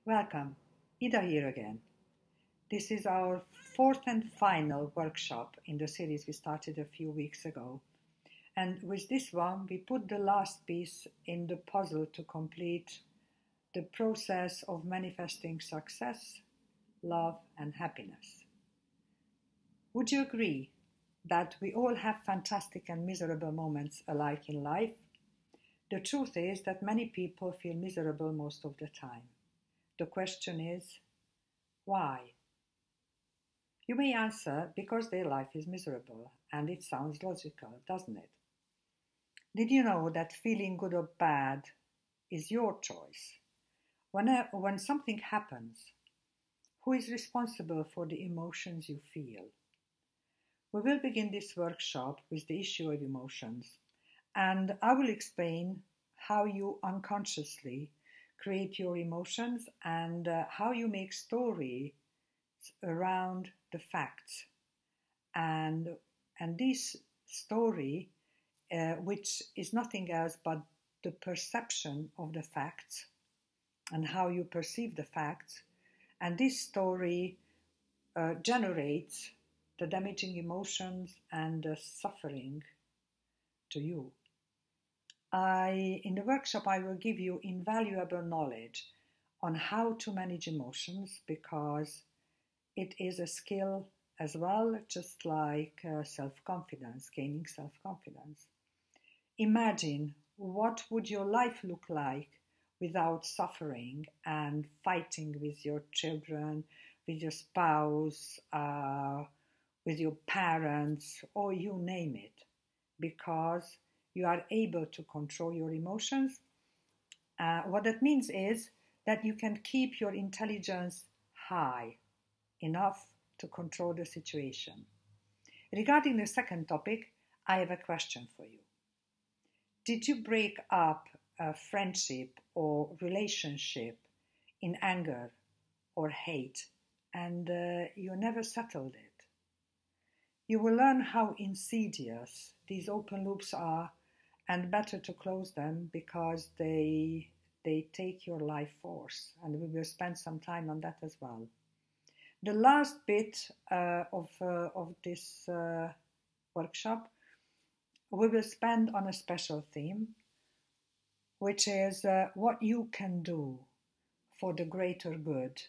Welcome, Ida here again. This is our fourth and final workshop in the series we started a few weeks ago. And with this one, we put the last piece in the puzzle to complete the process of manifesting success, love, and happiness. Would you agree that we all have fantastic and miserable moments alike in life? The truth is that many people feel miserable most of the time. The question is, why? You may answer, because their life is miserable, and it sounds logical, doesn't it? Did you know that feeling good or bad is your choice? When something happens, who is responsible for the emotions you feel? We will begin this workshop with the issue of emotions, and I will explain how you unconsciously create your emotions and how you make stories around the facts. And this story, which is nothing else but the perception of the facts and how you perceive the facts, and this story generates the damaging emotions and the suffering to you. In the workshop, I will give you invaluable knowledge on how to manage emotions, because it is a skill as well, just like self-confidence, gaining self-confidence. Imagine, what would your life look like without suffering and fighting with your children, with your spouse, with your parents, or you name it, because you are able to control your emotions. What that means is that you can keep your intelligence high enough to control the situation. Regarding the second topic, I have a question for you. Did you break up a friendship or relationship in anger or hate, and you never settled it? You will learn how insidious these open loops are, and better to close them, because they take your life force, and we will spend some time on that as well. The last bit of this workshop we will spend on a special theme, which is what you can do for the greater good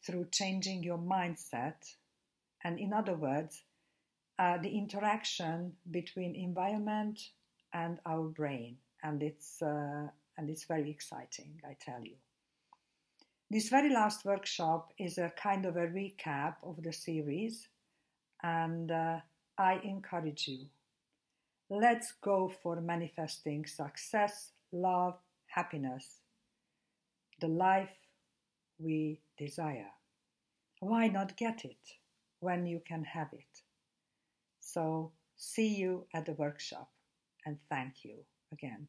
through changing your mindset, and in other words, the interaction between environment and our brain, and it's very exciting, I tell you. This very last workshop is a kind of a recap of the series, and I encourage you. Let's go for manifesting success, love, happiness, the life we desire. Why not get it when you can have it? So, see you at the workshop, and thank you again.